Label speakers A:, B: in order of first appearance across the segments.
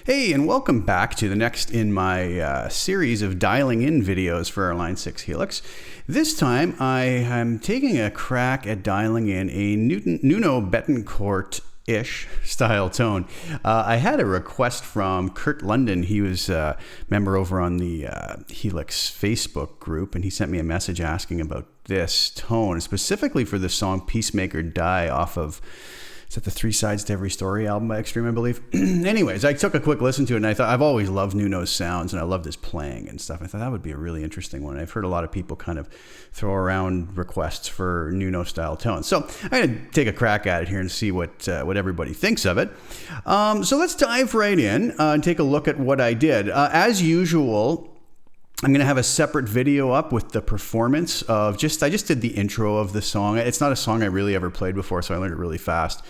A: Hey, and welcome back to the next in my series of dialing in videos for our Line 6 Helix. This time I am taking a crack at dialing in a Nuno Bettencourt-ish style tone. I had a request from Kurt London. He was a member over on the Helix Facebook group, and he sent me a message asking about this tone, specifically for the song Peacemaker Die off of, is that the Three Sides to Every Story album by Extreme, I believe? Anyways, I took a quick listen to it, and I thought, I've always loved Nuno's sounds, and I loved his playing and stuff. I thought that would be a really interesting one. I've heard a lot of people kind of throw around requests for Nuno-style tones. So I'm going to take a crack at it here and see what everybody thinks of it. So let's dive right in and take a look at what I did. As usual, I'm going to have a separate video up with the performance of I just did the intro of the song. It's not a song I really ever played before, so I learned it really fast.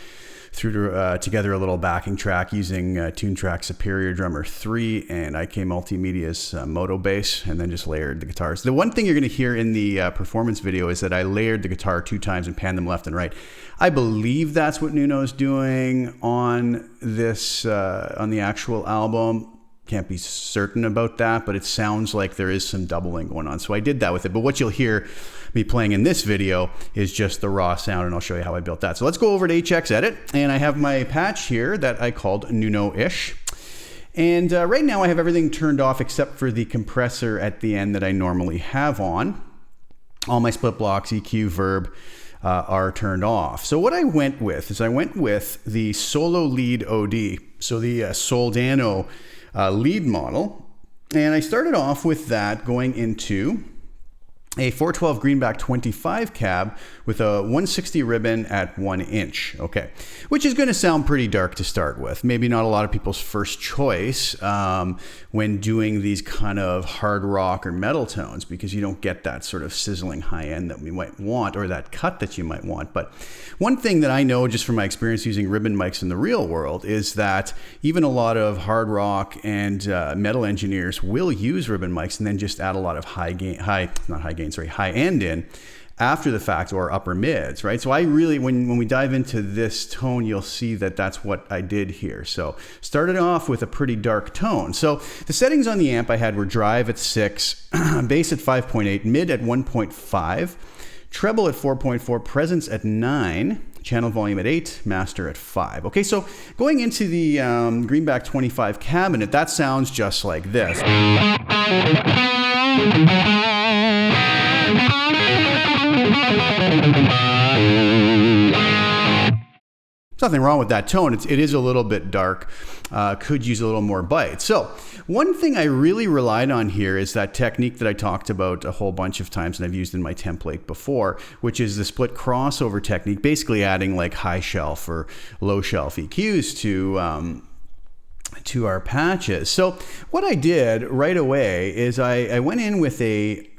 A: Threw together a little backing track using TuneTrack Superior Drummer 3 and IK Multimedia's Moto Bass, and then just layered the guitars. The one thing you're going to hear in the performance video is that I layered the guitar 2 times and panned them left and right. I believe that's what Nuno's doing on this, on the actual album. Can't be certain about that, but it sounds like there is some doubling going on. So I did that with it. But what you'll hear me playing in this video is just the raw sound, and I'll show you how I built that. So let's go over to HX Edit, and I have my patch here that I called Nuno-ish. And right now I have everything turned off except for the compressor at the end that I normally have on. All my split blocks, EQ, verb, are turned off. So what I went with is I went with the Solo Lead OD, so the Soldano lead model, and I started off with that going into a 412 greenback 25 cab with a 160 ribbon at 1 inch, okay, which is going to sound pretty dark to start with. Maybe not a lot of people's first choice when doing these kind of hard rock or metal tones, because you don't get that sort of sizzling high end that we might want, or that cut that you might want. But one thing that I know just from my experience using ribbon mics in the real world is that even a lot of hard rock and metal engineers will use ribbon mics and then just add a lot of high end in after the fact, or upper mids, right? So I really, when we dive into this tone, you'll see that that's what I did here. So started off with a pretty dark tone. So the settings on the amp I had were drive at 6, bass at 5.8, mid at 1.5, treble at 4.4, presence at 9, channel volume at 8, master at 5. Okay, so going into the greenback 25 cabinet, that sounds just like this. There's nothing wrong with that tone. It is a little bit dark, could use a little more bite. So one thing I really relied on here is that technique that I talked about a whole bunch of times and I've used in my template before, which is the split crossover technique, basically adding like high shelf or low shelf EQs to our patches. So what I did right away is I went in with a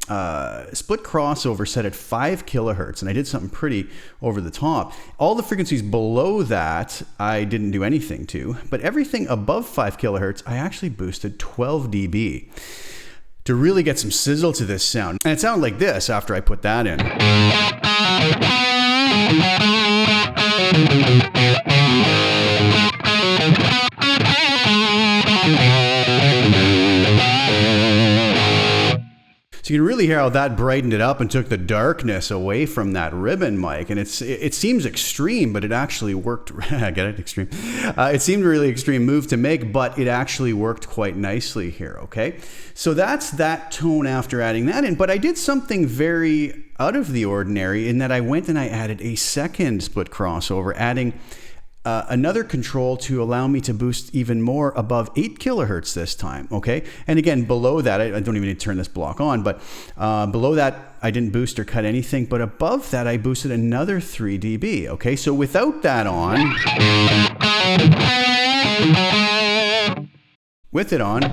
A: split crossover set at 5 kilohertz, and I did something pretty over the top. All the frequencies below that I didn't do anything to, but everything above 5 kilohertz I actually boosted 12 dB to really get some sizzle to this sound. And it sounded like this after I put that in. So you can really hear how that brightened it up and took the darkness away from that ribbon mic. And it seems extreme, but it actually worked. Get it? Extreme. It seemed a really extreme move to make, but it actually worked quite nicely here, okay? So that's that tone after adding that in. But I did something very out of the ordinary in that I went and I added a second split crossover, adding another control to allow me to boost even more above 8 kilohertz this time, okay? And again, below that, I don't even need to turn this block on, but below that, I didn't boost or cut anything, but above that, I boosted another 3 dB, okay? So without that on, with it on,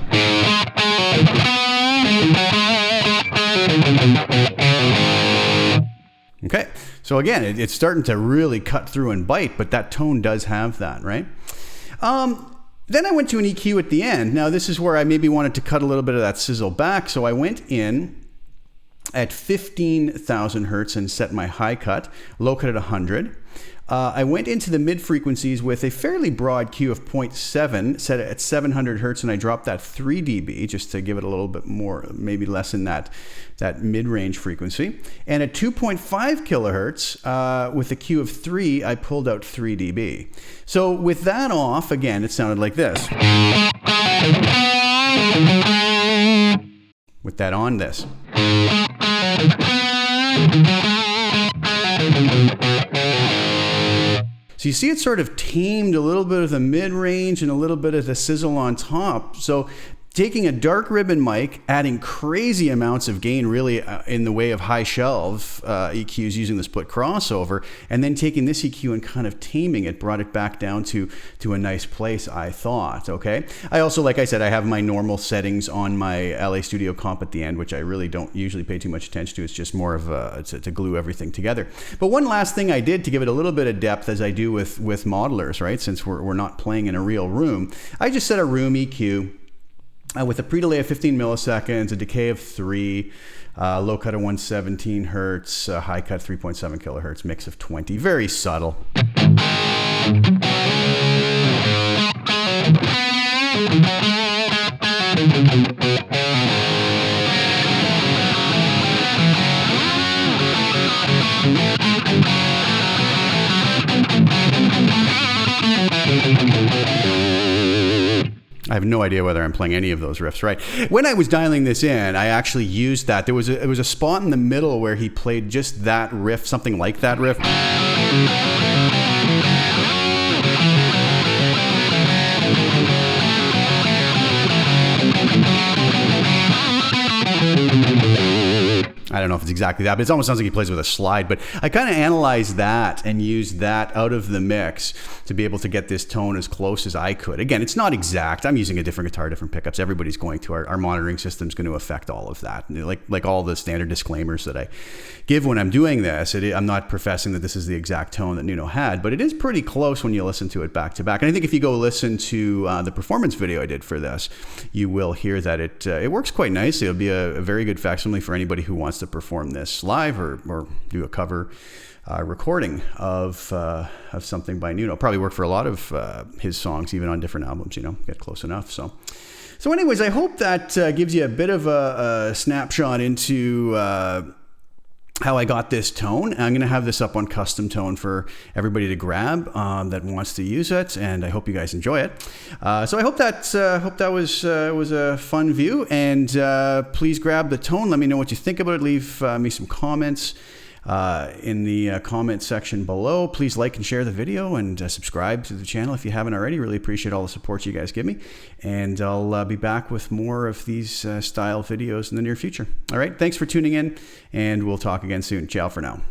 A: okay, so again, it's starting to really cut through and bite, but that tone does have that, right? Then I went to an EQ at the end. Now this is where I maybe wanted to cut a little bit of that sizzle back, so I went in at 15,000 hertz and set my high cut, low cut at 100. I went into the mid frequencies with a fairly broad Q of 0.7, set it at 700 hertz, and I dropped that 3 dB just to give it a little bit more, maybe less in that mid-range frequency. And at 2.5 kilohertz, with a Q of 3, I pulled out 3 dB. So with that off, again, it sounded like this. With that on, this. So you see it sort of tamed a little bit of the mid-range and a little bit of the sizzle on top. So taking a dark ribbon mic, adding crazy amounts of gain really in the way of high shelf EQs using the split crossover, and then taking this EQ and kind of taming it, brought it back down to a nice place, I thought, okay? I also, like I said, I have my normal settings on my LA Studio comp at the end, which I really don't usually pay too much attention to. It's just more of to glue everything together. But one last thing I did to give it a little bit of depth, as I do with modelers, right? Since we're not playing in a real room, I just set a room EQ with a pre-delay of 15 milliseconds, a decay of 3, low cut of 117 hertz, high cut 3.7 kilohertz, mix of 20. Very subtle. I have no idea whether I'm playing any of those riffs right. When I was dialing this in, I actually used that. There was a spot in the middle where he played just that riff, something like that riff. I don't know if it's exactly that, but it almost sounds like he plays with a slide. But I kind of analyzed that and used that out of the mix to be able to get this tone as close as I could. Again, it's not exact. I'm using a different guitar, different pickups. Everybody's going to. Our monitoring system's going to affect all of that. Like all the standard disclaimers that I give when I'm doing this, I'm not professing that this is the exact tone that Nuno had, but it is pretty close when you listen to it back to back. And I think if you go listen to the performance video I did for this, you will hear that it works quite nicely. It'll be a very good facsimile for anybody who wants to perform this live or do a cover recording of something by Nuno. Probably work for a lot of his songs, even on different albums, get close enough. So anyways, I hope that gives you a bit of a snapshot into how I got this tone. I'm going to have this up on CustomTone for everybody to grab that wants to use it, and I hope you guys enjoy it. So I hope that was a fun view, and please grab the tone. Let me know what you think about it. Leave me some comments in the comment section below. Please like and share the video, and subscribe to the channel if you haven't already. Really appreciate all the support you guys give me, and I'll be back with more of these style videos in the near future. All right, thanks for tuning in, and we'll talk again soon. Ciao for now.